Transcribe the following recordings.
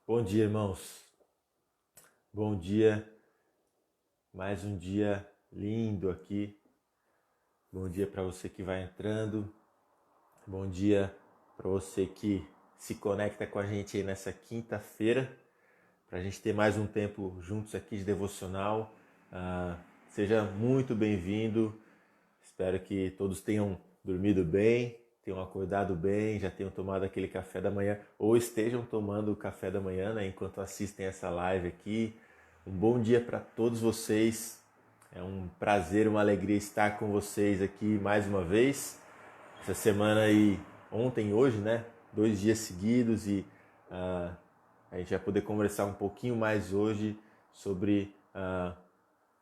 Bom dia, irmãos. Bom dia. Mais um dia lindo aqui. Bom dia para você que vai entrando. Bom dia para você que se conecta com a gente aí nessa quinta-feira, para a gente ter mais um tempo juntos aqui de devocional. Seja muito bem-vindo. Espero que todos tenham dormido bem, tenham acordado bem, já tenham tomado aquele café da manhã ou estejam tomando o café da manhã, né, enquanto assistem essa live aqui. Um bom dia para todos vocês. É um prazer, uma alegria estar com vocês aqui mais uma vez. Essa semana aí, ontem e hoje, né? 2 dias seguidos e a gente vai poder conversar um pouquinho mais hoje sobre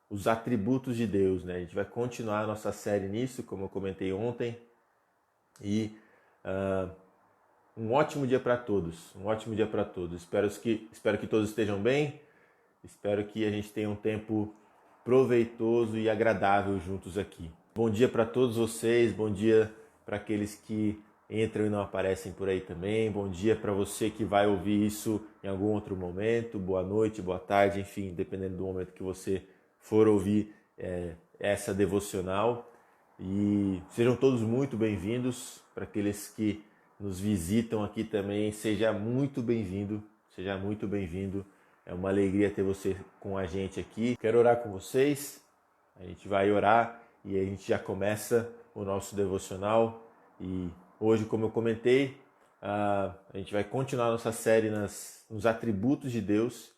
os atributos de Deus, né? A gente vai continuar a nossa série nisso, como eu comentei ontem. E um ótimo dia para todos, um ótimo dia para todos. Espero que todos estejam bem, espero que a gente tenha um tempo proveitoso e agradável juntos aqui. Bom dia para todos vocês, bom dia para aqueles que entram e não aparecem por aí também, bom dia para você que vai ouvir isso em algum outro momento, boa noite, boa tarde, enfim, dependendo do momento que você for ouvir essa devocional. E sejam todos muito bem-vindos. Para aqueles que nos visitam aqui também, seja muito bem-vindo, seja muito bem-vindo. É uma alegria ter você com a gente aqui. Quero orar com vocês. A gente vai orar e a gente já começa o nosso devocional. E hoje, como eu comentei, a gente vai continuar nossa série nos atributos de Deus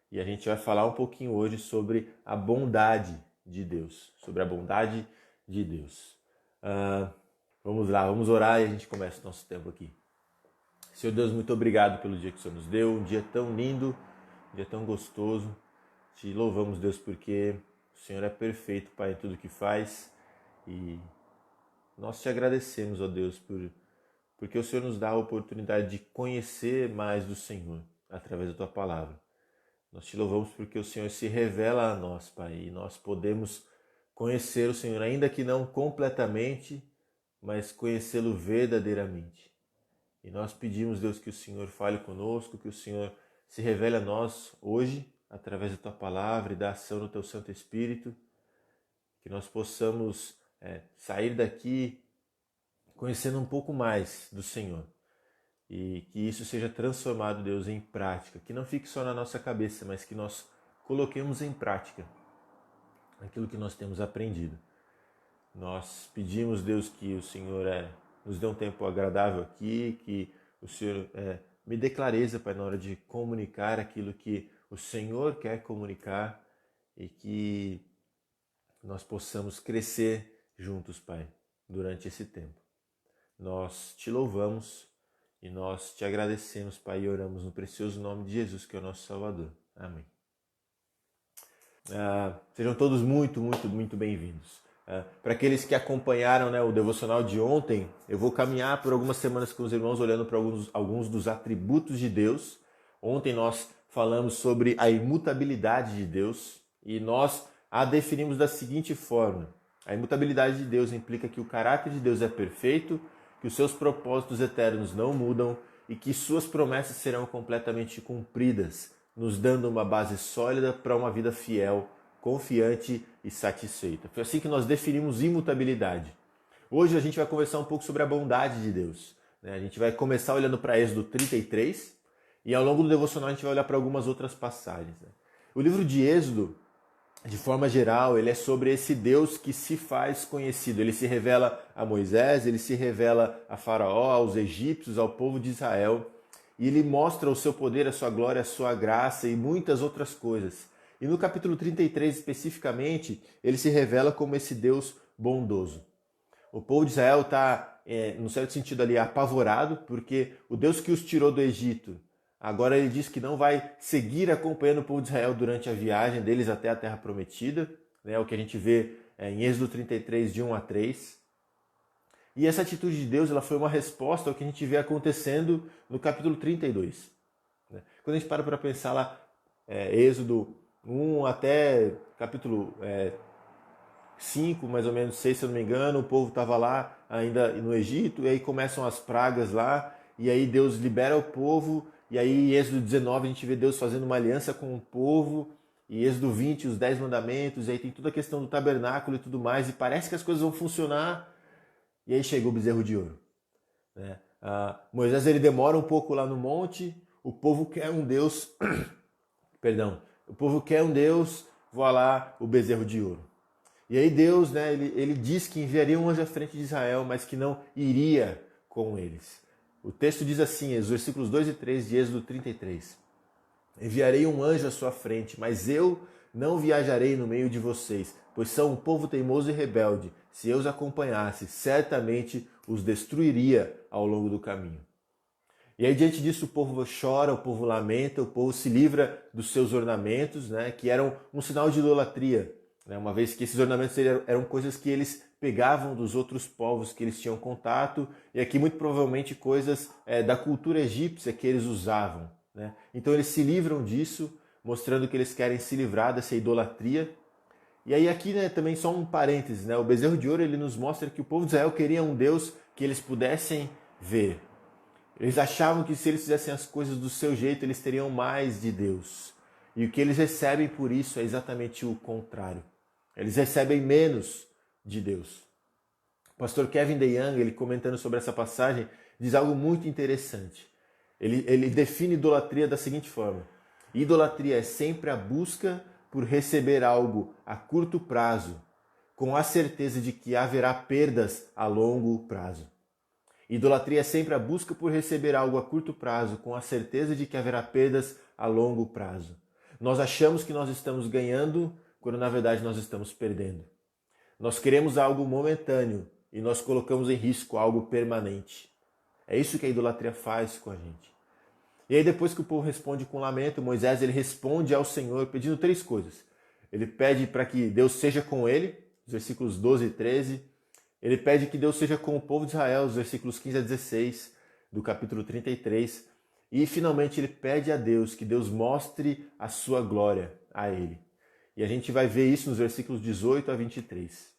e a gente vai falar um pouquinho hoje sobre a bondade de Deus, sobre a bondade de Deus. Vamos lá, vamos orar e a gente começa o nosso tempo aqui. Senhor Deus, muito obrigado pelo dia que o Senhor nos deu, um dia tão lindo, um dia tão gostoso. Te louvamos, Deus, porque o Senhor é perfeito, Pai, em tudo que faz. E nós te agradecemos, ó Deus, porque o Senhor nos dá a oportunidade de conhecer mais do Senhor através da Tua palavra. Nós te louvamos porque o Senhor se revela a nós, Pai, e nós podemos conhecer o Senhor, ainda que não completamente, mas conhecê-lo verdadeiramente. E nós pedimos, Deus, que o Senhor fale conosco, que o Senhor se revele a nós hoje, através da Tua palavra e da ação do Teu Santo Espírito, que nós possamos sair daqui conhecendo um pouco mais do Senhor e que isso seja transformado, Deus, em prática, que não fique só na nossa cabeça, mas que nós coloquemos em prática aquilo que nós temos aprendido. Nós pedimos, Deus, que o Senhor nos dê um tempo agradável aqui, que o Senhor me dê clareza, Pai, na hora de comunicar aquilo que o Senhor quer comunicar e que nós possamos crescer juntos, Pai, durante esse tempo. Nós te louvamos e nós te agradecemos, Pai, e oramos no precioso nome de Jesus, que é o nosso Salvador. Amém. Sejam todos muito, muito, muito bem-vindos. Para aqueles que acompanharam, né, o devocional de ontem, eu vou caminhar por algumas semanas com os irmãos olhando para alguns dos atributos de Deus. Ontem nós falamos sobre a imutabilidade de Deus e nós a definimos da seguinte forma. A imutabilidade de Deus implica que o caráter de Deus é perfeito, que os seus propósitos eternos não mudam e que suas promessas serão completamente cumpridas, nos dando uma base sólida para uma vida fiel, confiante e satisfeita. Foi assim que nós definimos imutabilidade. Hoje a gente vai conversar um pouco sobre a bondade de Deus. A gente vai começar olhando para Êxodo 33 e ao longo do devocional a gente vai olhar para algumas outras passagens. O livro de Êxodo, de forma geral, ele é sobre esse Deus que se faz conhecido. Ele se revela a Moisés, ele se revela a Faraó, aos egípcios, ao povo de Israel. E ele mostra o seu poder, a sua glória, a sua graça e muitas outras coisas. E no capítulo 33, especificamente, ele se revela como esse Deus bondoso. O povo de Israel está, no certo sentido ali, apavorado, porque o Deus que os tirou do Egito, agora ele diz que não vai seguir acompanhando o povo de Israel durante a viagem deles até a Terra Prometida, né, o que a gente vê em Êxodo 33, de 1 a 3. E essa atitude de Deus ela foi uma resposta ao que a gente vê acontecendo no capítulo 32. Quando a gente para pensar lá, Êxodo 1 até capítulo 5, mais ou menos 6, se eu não me engano, o povo estava lá ainda no Egito, e aí começam as pragas lá, e aí Deus libera o povo, E aí em Êxodo 19 a gente vê Deus fazendo uma aliança com o povo, e Êxodo 20 os 10 mandamentos, e aí tem toda a questão do tabernáculo e tudo mais, e parece que as coisas vão funcionar, e aí chegou o bezerro de ouro. Né? Moisés ele demora um pouco lá no monte, o povo quer um Deus, perdão, o povo quer um Deus, voa lá o bezerro de ouro. E aí Deus, né, ele diz que enviaria um anjo à frente de Israel, mas que não iria com eles. O texto diz assim, os versículos 2 e 3 de Êxodo 33. Enviarei um anjo à sua frente, mas eu não viajarei no meio de vocês, pois são um povo teimoso e rebelde. Se eu os acompanhasse, certamente os destruiria ao longo do caminho. E aí, diante disso, o povo chora, o povo lamenta, o povo se livra dos seus ornamentos, né, que eram um sinal de idolatria, né, uma vez que esses ornamentos eram coisas que eles pegavam dos outros povos que eles tinham contato, e aqui muito provavelmente coisas da cultura egípcia que eles usavam. Né? Então eles se livram disso, mostrando que eles querem se livrar dessa idolatria. E aí aqui, né, também só um parênteses, né, o bezerro de ouro ele nos mostra que o povo de Israel queria um Deus que eles pudessem ver. Eles achavam que se eles fizessem as coisas do seu jeito, eles teriam mais de Deus. E o que eles recebem por isso é exatamente o contrário. Eles recebem menos de Deus. O pastor Kevin DeYoung, ele comentando sobre essa passagem, diz algo muito interessante. Ele define idolatria da seguinte forma: idolatria é sempre a busca por receber algo a curto prazo, com a certeza de que haverá perdas a longo prazo. Idolatria é sempre a busca por receber algo a curto prazo, com a certeza de que haverá perdas a longo prazo. Nós achamos que nós estamos ganhando, quando na verdade nós estamos perdendo. Nós queremos algo momentâneo e nós colocamos em risco algo permanente. É isso que a idolatria faz com a gente. E aí depois que o povo responde com lamento, Moisés ele responde ao Senhor pedindo 3 coisas. Ele pede para que Deus seja com ele, os versículos 12 e 13. Ele pede que Deus seja com o povo de Israel, os versículos 15 a 16 do capítulo 33. E finalmente ele pede a Deus que Deus mostre a sua glória a ele. E a gente vai ver isso nos versículos 18 a 23.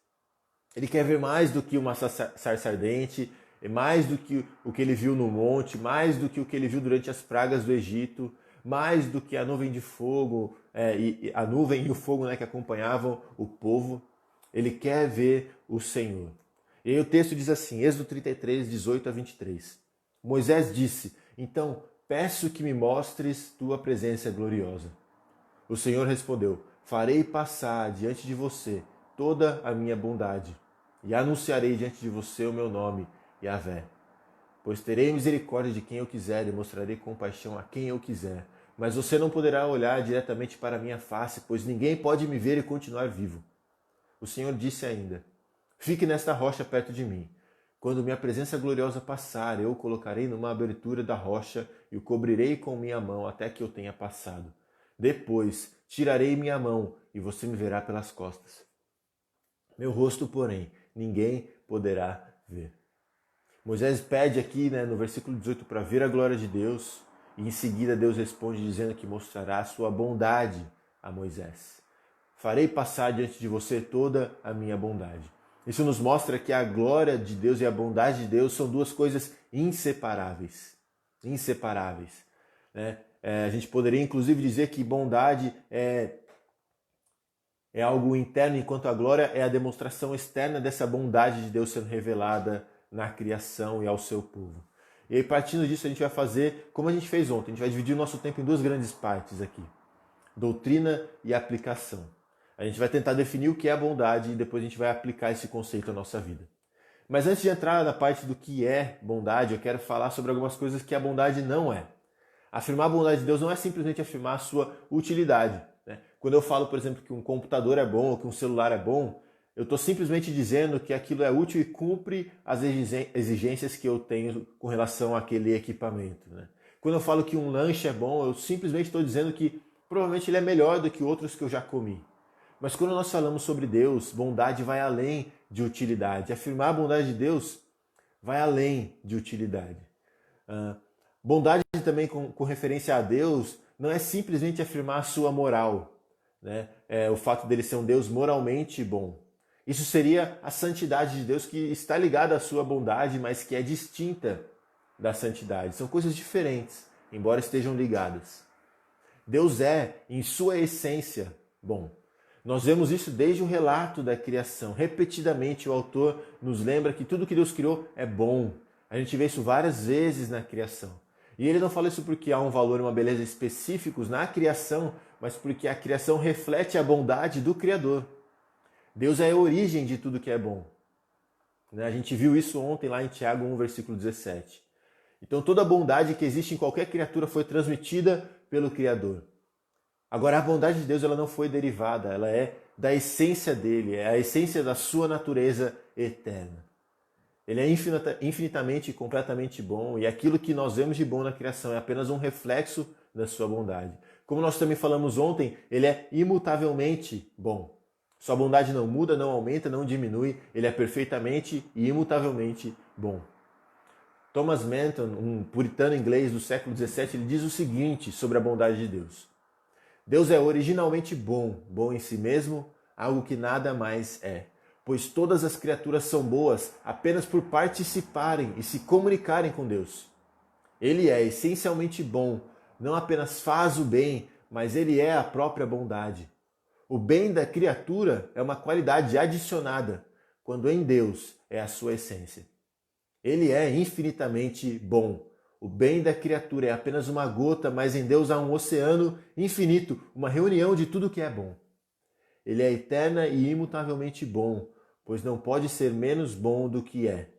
Ele quer ver mais do que uma sarça ardente, mais do que o que ele viu no monte, mais do que o que ele viu durante as pragas do Egito, mais do que a nuvem de fogo, a nuvem e o fogo, né, que acompanhavam o povo. Ele quer ver o Senhor. E aí o texto diz assim, Êxodo 33, 18 a 23. Moisés disse, então peço que me mostres tua presença gloriosa. O Senhor respondeu, farei passar diante de você toda a minha bondade e anunciarei diante de você o meu nome, Yahvé. Pois terei misericórdia de quem eu quiser e mostrarei compaixão a quem eu quiser. Mas você não poderá olhar diretamente para a minha face, pois ninguém pode me ver e continuar vivo. O Senhor disse ainda, fique nesta rocha perto de mim. Quando minha presença gloriosa passar, eu o colocarei numa abertura da rocha e o cobrirei com minha mão até que eu tenha passado. Depois tirarei minha mão e você me verá pelas costas. Meu rosto, porém, ninguém poderá ver. Moisés pede aqui, né, no versículo 18 para ver a glória de Deus e em seguida Deus responde dizendo que mostrará a sua bondade a Moisés. Farei passar diante de você toda a minha bondade. Isso nos mostra que a glória de Deus e a bondade de Deus são duas coisas inseparáveis. Inseparáveis. Né? A gente poderia inclusive dizer que bondade é algo interno, enquanto a glória é a demonstração externa dessa bondade de Deus sendo revelada na criação e ao seu povo. E aí, partindo disso, a gente vai fazer como a gente fez ontem. A gente vai dividir o nosso tempo em 2 grandes partes aqui. Doutrina e aplicação. A gente vai tentar definir o que é a bondade e depois a gente vai aplicar esse conceito à nossa vida. Mas antes de entrar na parte do que é bondade, eu quero falar sobre algumas coisas que a bondade não é. Afirmar a bondade de Deus não é simplesmente afirmar a sua utilidade. Né? Quando eu falo, por exemplo, que um computador é bom ou que um celular é bom, eu estou simplesmente dizendo que aquilo é útil e cumpre as exigências que eu tenho com relação àquele equipamento. Né? Quando eu falo que um lanche é bom, eu simplesmente estou dizendo que provavelmente ele é melhor do que outros que eu já comi. Mas quando nós falamos sobre Deus, bondade vai além de utilidade. Afirmar a bondade de Deus vai além de utilidade. Bondade também com referência a Deus não é simplesmente afirmar a sua moral, né? O fato dele ser um Deus moralmente bom. Isso seria a santidade de Deus que está ligada à sua bondade, mas que é distinta da santidade. São coisas diferentes. embora estejam ligadas. Deus é, em sua essência, bom. Nós vemos isso desde o relato da criação. Repetidamente o autor nos lembra que tudo que Deus criou é bom. A gente vê isso várias vezes na criação. E ele não fala isso porque há um valor e uma beleza específicos na criação, mas porque a criação reflete a bondade do Criador. Deus é a origem de tudo que é bom. A gente viu isso ontem lá em Tiago 1, versículo 17. Então toda a bondade que existe em qualquer criatura foi transmitida pelo Criador. Agora, a bondade de Deus ela não foi derivada, ela é da essência dele, é a essência da sua natureza eterna. Ele é infinitamente e completamente bom, e aquilo que nós vemos de bom na criação é apenas um reflexo da sua bondade. Como nós também falamos ontem, ele é imutavelmente bom. Sua bondade não muda, não aumenta, não diminui, ele é perfeitamente e imutavelmente bom. Thomas Manton, um puritano inglês do século XVII, ele diz o seguinte sobre a bondade de Deus. Deus é originalmente bom, bom em si mesmo, algo que nada mais é. Pois todas as criaturas são boas apenas por participarem e se comunicarem com Deus. Ele é essencialmente bom, não apenas faz o bem, mas ele é a própria bondade. O bem da criatura é uma qualidade adicionada, quando em Deus é a sua essência. Ele é infinitamente bom. O bem da criatura é apenas uma gota, mas em Deus há um oceano infinito, uma reunião de tudo que é bom. Ele é eterna e imutavelmente bom, pois não pode ser menos bom do que é.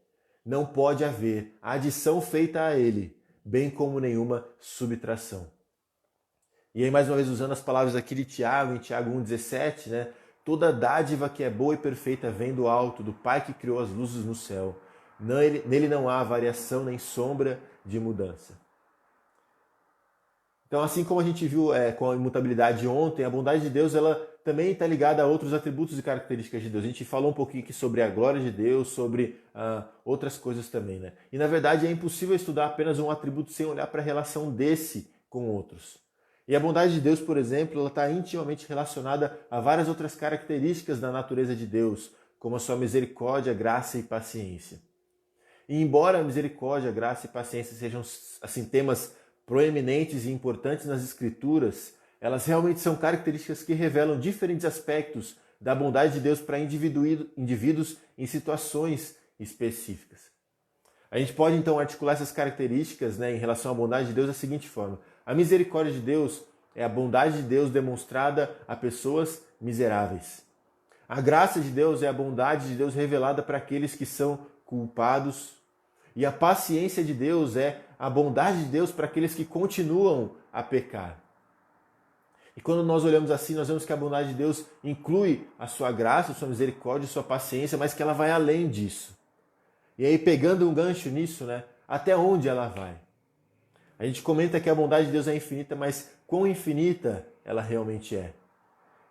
Não pode haver adição feita a ele, bem como nenhuma subtração. E aí, mais uma vez, usando as palavras aqui de Tiago, em Tiago 1,17, né? Toda dádiva que é boa e perfeita vem do alto, do Pai que criou as luzes no céu. Nele não há variação nem sombra de mudança. Então, assim como a gente viu com a imutabilidade ontem, a bondade de Deus ela também está ligada a outros atributos e características de Deus. A gente falou um pouquinho aqui sobre a glória de Deus, sobre outras coisas também, né? E na verdade é impossível estudar apenas um atributo sem olhar para a relação desse com outros. E a bondade de Deus, por exemplo, ela está intimamente relacionada a várias outras características da natureza de Deus, como a sua misericórdia, graça e paciência. E embora a misericórdia, graça e paciência sejam assim temas proeminentes e importantes nas Escrituras, elas realmente são características que revelam diferentes aspectos da bondade de Deus para indivíduos em situações específicas. A gente pode então articular essas características em relação à bondade de Deus da seguinte forma. A misericórdia de Deus é a bondade de Deus demonstrada a pessoas miseráveis. A graça de Deus é a bondade de Deus revelada para aqueles que são culpados. E a paciência de Deus é a bondade de Deus para aqueles que continuam a pecar. E quando nós olhamos assim, nós vemos que a bondade de Deus inclui a sua graça, a sua misericórdia, a sua paciência, mas que ela vai além disso. E aí, pegando um gancho nisso, até onde ela vai? A gente comenta que a bondade de Deus é infinita, mas quão infinita ela realmente é?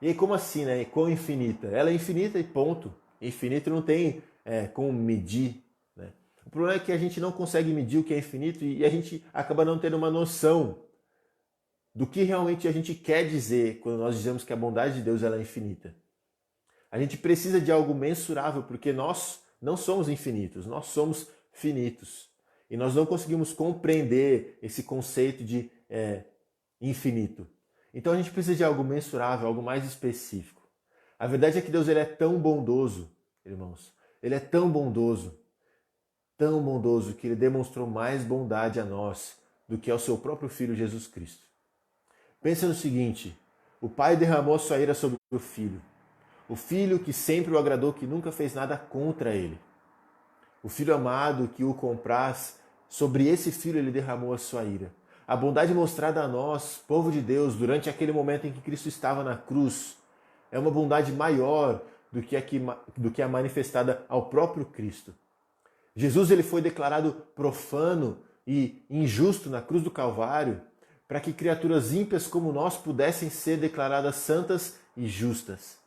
E aí, como assim, Quão infinita? Ela é infinita e ponto. Infinito não tem como medir. O problema é que a gente não consegue medir o que é infinito e a gente acaba não tendo uma noção do que realmente a gente quer dizer quando nós dizemos que a bondade de Deus ela é infinita. A gente precisa de algo mensurável, porque nós não somos infinitos, nós somos finitos. E nós não conseguimos compreender esse conceito de infinito. Então a gente precisa de algo mensurável, algo mais específico. A verdade é que Deus ele é tão bondoso, irmãos. Ele é tão bondoso que ele demonstrou mais bondade a nós do que ao seu próprio Filho Jesus Cristo. Pensa no seguinte, o Pai derramou a sua ira sobre o Filho. O Filho que sempre o agradou, que nunca fez nada contra ele. O Filho amado que o compraz, sobre esse Filho ele derramou a sua ira. A bondade mostrada a nós, povo de Deus, durante aquele momento em que Cristo estava na cruz, é uma bondade maior do que a manifestada ao próprio Cristo. Jesus ele foi declarado profano e injusto na cruz do Calvário para que criaturas ímpias como nós pudessem ser declaradas santas e justas.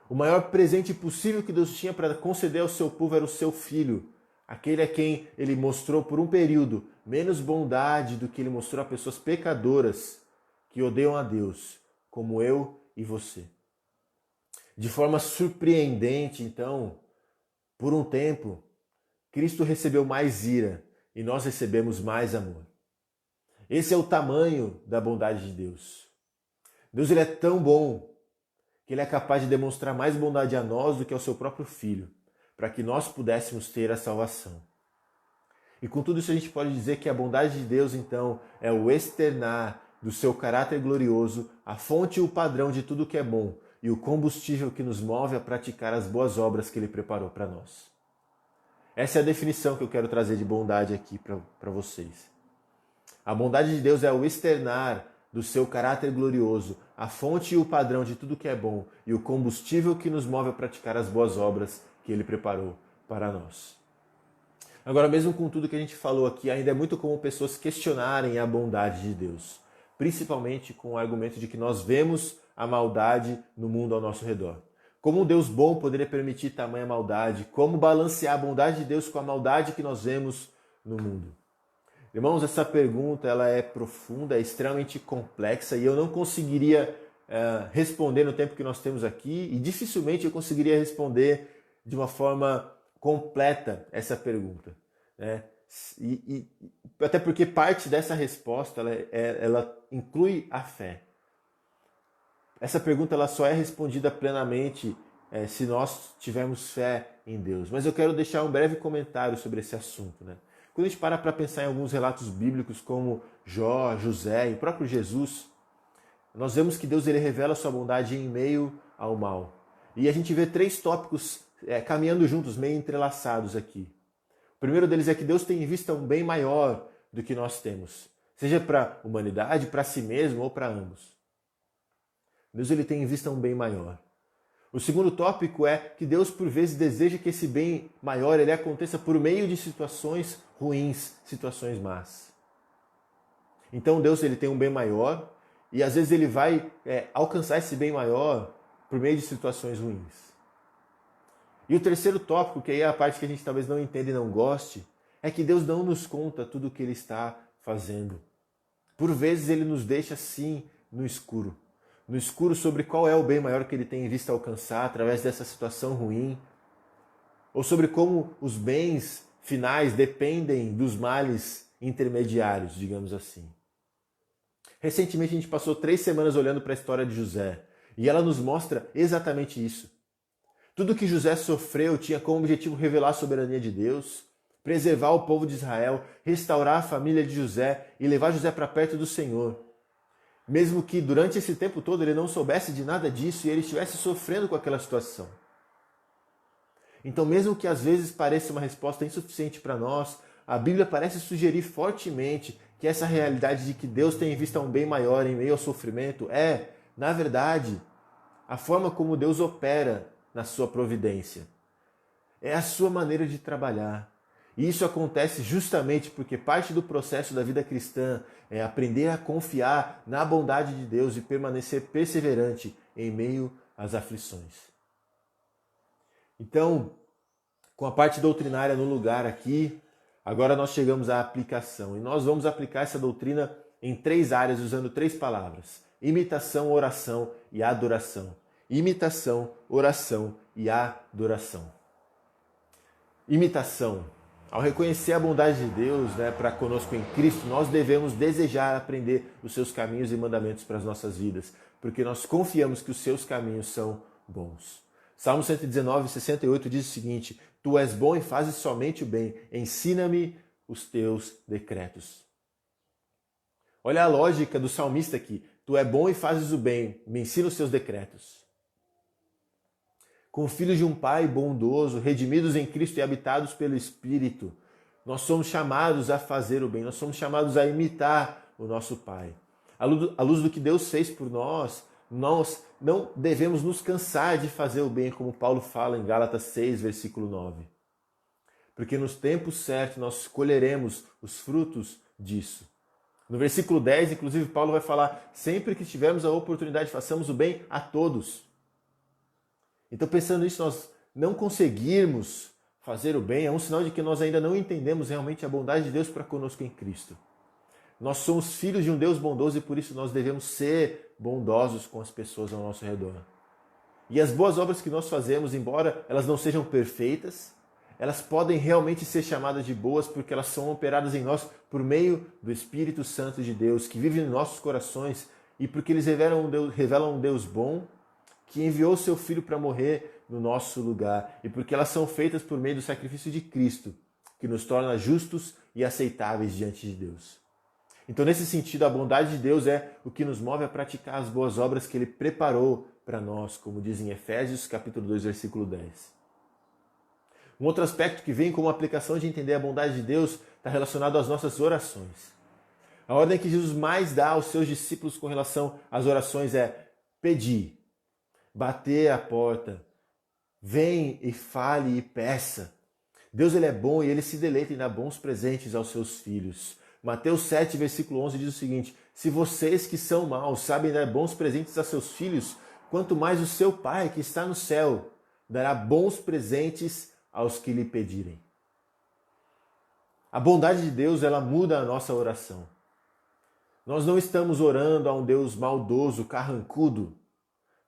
O maior presente possível que Deus tinha para conceder ao seu povo era o seu Filho, aquele a quem ele mostrou por um período menos bondade do que ele mostrou a pessoas pecadoras que odeiam a Deus, como eu e você. De forma surpreendente, então, por um tempo, Cristo recebeu mais ira e nós recebemos mais amor. Esse é o tamanho da bondade de Deus. Deus ele é tão bom que ele é capaz de demonstrar mais bondade a nós do que ao seu próprio Filho, para que nós pudéssemos ter a salvação. E com tudo isso a gente pode dizer que a bondade de Deus, então, é o externar do seu caráter glorioso, a fonte e o padrão de tudo que é bom e o combustível que nos move a praticar as boas obras que Ele preparou para nós. Essa é a definição que eu quero trazer de bondade aqui para vocês. A bondade de Deus é o externar do seu caráter glorioso, a fonte e o padrão de tudo que é bom e o combustível que nos move a praticar as boas obras que Ele preparou para nós. Agora, mesmo com tudo que a gente falou aqui, ainda é muito comum pessoas questionarem a bondade de Deus, principalmente com o argumento de que nós vemos a maldade no mundo ao nosso redor. Como um Deus bom poderia permitir tamanha maldade? Como balancear a bondade de Deus com a maldade que nós vemos no mundo? Irmãos, essa pergunta ela é profunda, é extremamente complexa e eu não conseguiria responder no tempo que nós temos aqui e dificilmente eu conseguiria responder de uma forma completa essa pergunta, né? Até porque parte dessa resposta ela inclui a fé. Essa pergunta ela só é respondida plenamente se nós tivermos fé em Deus. Mas eu quero deixar um breve comentário sobre esse assunto, né? Quando a gente para pensar em alguns relatos bíblicos como Jó, José e o próprio Jesus, nós vemos que Deus ele revela sua bondade em meio ao mal. E a gente vê 3 tópicos caminhando juntos, meio entrelaçados aqui. O primeiro deles é que Deus tem em vista um bem maior do que nós temos, seja para a humanidade, para si mesmo ou para ambos. Deus ele tem em vista um bem maior. O segundo tópico é que Deus por vezes deseja que esse bem maior ele aconteça por meio de situações ruins, situações más. Então Deus ele tem um bem maior e às vezes ele vai alcançar esse bem maior por meio de situações ruins. E o terceiro tópico, que aí é a parte que a gente talvez não entenda e não goste, é que Deus não nos conta tudo o que Ele está fazendo. Por vezes Ele nos deixa assim no escuro sobre qual é o bem maior que Ele tem em vista alcançar através dessa situação ruim, ou sobre como os bens finais dependem dos males intermediários, digamos assim. Recentemente a gente passou 3 semanas olhando para a história de José, e ela nos mostra exatamente isso. Tudo que José sofreu tinha como objetivo revelar a soberania de Deus, preservar o povo de Israel, restaurar a família de José e levar José para perto do Senhor. Mesmo que durante esse tempo todo ele não soubesse de nada disso e ele estivesse sofrendo com aquela situação. Então, mesmo que às vezes pareça uma resposta insuficiente para nós, a Bíblia parece sugerir fortemente que essa realidade de que Deus tem em vista um bem maior em meio ao sofrimento é, na verdade, a forma como Deus opera na sua providência. É a sua maneira de trabalhar. E isso acontece justamente porque parte do processo da vida cristã é aprender a confiar na bondade de Deus e permanecer perseverante em meio às aflições. Então, com a parte doutrinária no lugar aqui, agora nós chegamos à aplicação. E nós vamos aplicar essa doutrina em 3 áreas, usando 3 palavras: imitação, oração e adoração. Imitação, oração e adoração. Imitação. Ao reconhecer a bondade de Deus para conosco em Cristo, nós devemos desejar aprender os seus caminhos e mandamentos para as nossas vidas, porque nós confiamos que os seus caminhos são bons. Salmo 119, 68 diz o seguinte: Tu és bom e fazes somente o bem, ensina-me os teus decretos. Olha a lógica do salmista aqui: Tu és bom e fazes o bem, me ensina os seus decretos. Como filhos de um Pai bondoso, redimidos em Cristo e habitados pelo Espírito, nós somos chamados a fazer o bem, nós somos chamados a imitar o nosso Pai. À luz do que Deus fez por nós não devemos nos cansar de fazer o bem, como Paulo fala em Gálatas 6, versículo 9. Porque nos tempos certos nós colheremos os frutos disso. No versículo 10, inclusive, Paulo vai falar: sempre que tivermos a oportunidade, façamos o bem a todos. Então, pensando nisso, nós não conseguirmos fazer o bem é um sinal de que nós ainda não entendemos realmente a bondade de Deus para conosco em Cristo. Nós somos filhos de um Deus bondoso e por isso nós devemos ser bondosos com as pessoas ao nosso redor. E as boas obras que nós fazemos, embora elas não sejam perfeitas, elas podem realmente ser chamadas de boas porque elas são operadas em nós por meio do Espírito Santo de Deus que vive em nossos corações e porque eles revelam um Deus bom que enviou seu Filho para morrer no nosso lugar e porque elas são feitas por meio do sacrifício de Cristo, que nos torna justos e aceitáveis diante de Deus. Então, nesse sentido, a bondade de Deus é o que nos move a praticar as boas obras que Ele preparou para nós, como diz em Efésios capítulo 2, versículo 10. Um outro aspecto que vem como aplicação de entender a bondade de Deus está relacionado às nossas orações. A ordem que Jesus mais dá aos seus discípulos com relação às orações é pedir, bater a porta, vem e fale e peça. Deus ele é bom e ele se deleita em dar bons presentes aos seus filhos. Mateus 7, versículo 11 diz o seguinte: se vocês que são maus sabem dar bons presentes a seus filhos, quanto mais o seu Pai que está no céu dará bons presentes aos que lhe pedirem. A bondade de Deus ela muda a nossa oração. Nós não estamos orando a um Deus maldoso, carrancudo.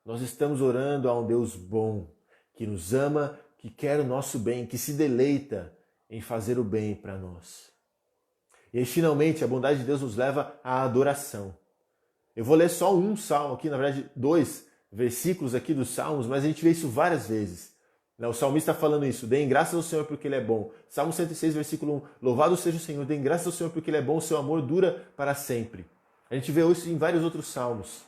Nós estamos orando a um Deus bom, que nos ama, que quer o nosso bem, que se deleita em fazer o bem para nós. E aí, finalmente, a bondade de Deus nos leva à adoração. Eu vou ler só um salmo aqui, na verdade, 2 versículos aqui dos salmos, mas a gente vê isso várias vezes. O salmista está falando isso: deem graças ao Senhor porque Ele é bom. Salmo 106, versículo 1, louvado seja o Senhor, deem graças ao Senhor porque Ele é bom, o seu amor dura para sempre. A gente vê isso em vários outros salmos.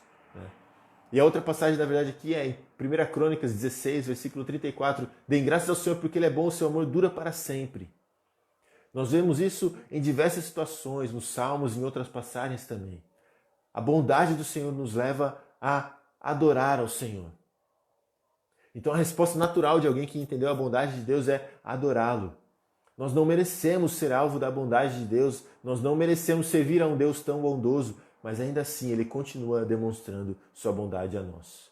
E a outra passagem, na verdade, aqui é em 1 Crônicas 16, versículo 34, deem graças ao Senhor porque Ele é bom, o seu amor dura para sempre. Nós vemos isso em diversas situações, nos salmos e em outras passagens também. A bondade do Senhor nos leva a adorar ao Senhor. Então a resposta natural de alguém que entendeu a bondade de Deus é adorá-lo. Nós não merecemos ser alvo da bondade de Deus, nós não merecemos servir a um Deus tão bondoso, mas ainda assim Ele continua demonstrando sua bondade a nós.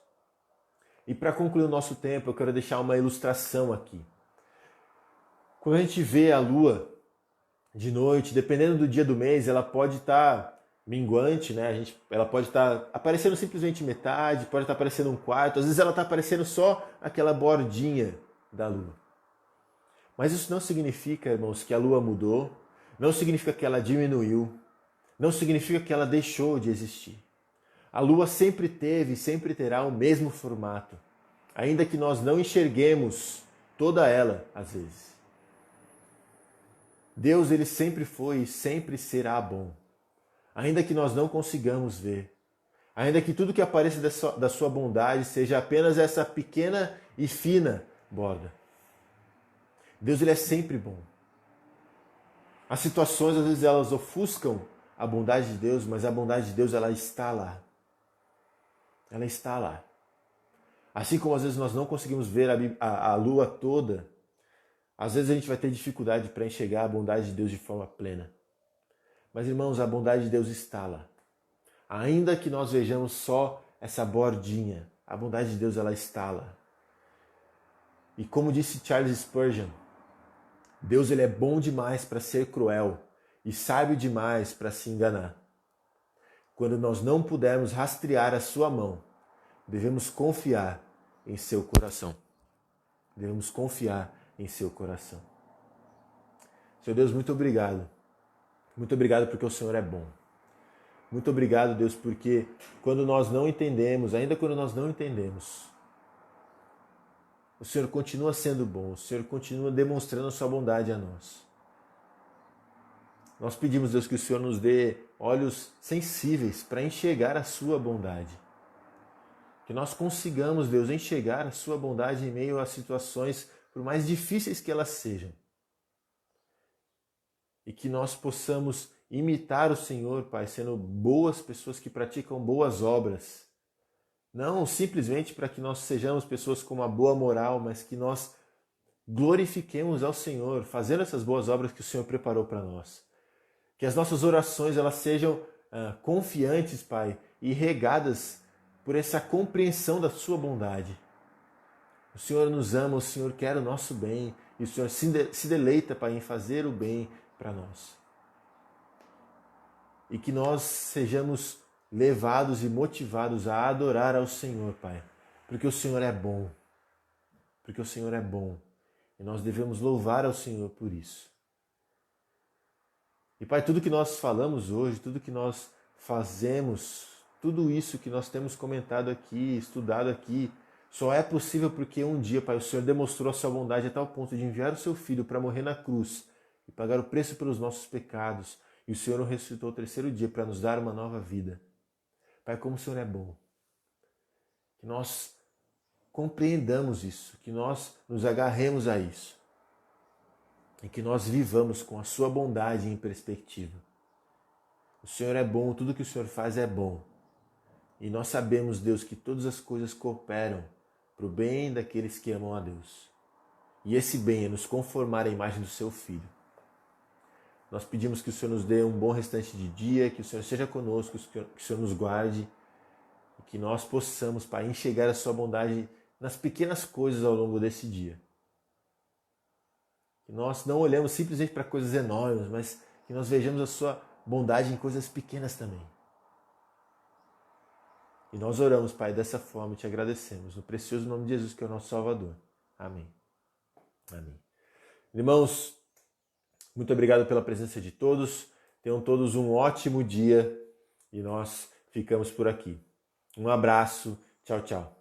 E para concluir o nosso tempo, eu quero deixar uma ilustração aqui. Quando a gente vê a lua de noite, dependendo do dia do mês, ela pode estar minguante, né? Ela pode estar aparecendo simplesmente metade, pode estar aparecendo um quarto, às vezes ela está aparecendo só aquela bordinha da lua. Mas isso não significa, irmãos, que a lua mudou, não significa que ela diminuiu, não significa que ela deixou de existir. A lua sempre teve e sempre terá o mesmo formato, ainda que nós não enxerguemos toda ela às vezes. Deus ele sempre foi e sempre será bom, ainda que nós não consigamos ver, ainda que tudo que apareça da sua bondade seja apenas essa pequena e fina borda. Deus ele é sempre bom. As situações às vezes elas ofuscam a bondade de Deus, mas a bondade de Deus ela está lá. Ela está lá. Assim como às vezes nós não conseguimos ver a lua toda, às vezes a gente vai ter dificuldade para enxergar a bondade de Deus de forma plena. Mas, irmãos, a bondade de Deus está lá. Ainda que nós vejamos só essa bordinha, a bondade de Deus ela está lá. E como disse Charles Spurgeon, Deus ele é bom demais para ser cruel e sábio demais para se enganar. Quando nós não pudermos rastrear a sua mão, devemos confiar em seu coração. Devemos confiar em seu coração. Senhor Deus, muito obrigado. Muito obrigado porque o Senhor é bom. Muito obrigado, Deus, porque quando nós não entendemos, ainda quando nós não entendemos, o Senhor continua sendo bom, o Senhor continua demonstrando a sua bondade a nós. Nós pedimos, Deus, que o Senhor nos dê olhos sensíveis para enxergar a sua bondade. Que nós consigamos, Deus, enxergar a sua bondade em meio a situações, por mais difíceis que elas sejam. E que nós possamos imitar o Senhor, Pai, sendo boas pessoas que praticam boas obras. Não simplesmente para que nós sejamos pessoas com uma boa moral, mas que nós glorifiquemos ao Senhor, fazendo essas boas obras que o Senhor preparou para nós. Que as nossas orações elas sejam confiantes, Pai, e regadas por essa compreensão da sua bondade. O Senhor nos ama, o Senhor quer o nosso bem, e o Senhor se deleita, Pai, em fazer o bem para nós. E que nós sejamos levados e motivados a adorar ao Senhor, Pai, porque o Senhor é bom. Porque o Senhor é bom. E nós devemos louvar ao Senhor por isso. E Pai, tudo que nós falamos hoje, tudo que nós fazemos, tudo isso que nós temos comentado aqui, estudado aqui, só é possível porque um dia, Pai, o Senhor demonstrou a sua bondade a tal ponto de enviar o seu Filho para morrer na cruz e pagar o preço pelos nossos pecados. E o Senhor o ressuscitou ao terceiro dia para nos dar uma nova vida. Pai, como o Senhor é bom. Que nós compreendamos isso, que nós nos agarremos a isso. E que nós vivamos com a sua bondade em perspectiva. O Senhor é bom, tudo que o Senhor faz é bom. E nós sabemos, Deus, que todas as coisas cooperam para o bem daqueles que amam a Deus. E esse bem é nos conformar à imagem do seu Filho. Nós pedimos que o Senhor nos dê um bom restante de dia, que o Senhor seja conosco, que o Senhor nos guarde, e que nós possamos, Pai, enxergar a sua bondade nas pequenas coisas ao longo desse dia. Que nós não olhemos simplesmente para coisas enormes, mas que nós vejamos a sua bondade em coisas pequenas também. E nós oramos, Pai, dessa forma e te agradecemos. No precioso nome de Jesus, que é o nosso Salvador. Amém. Amém. Irmãos, muito obrigado pela presença de todos. Tenham todos um ótimo dia e nós ficamos por aqui. Um abraço. Tchau, tchau.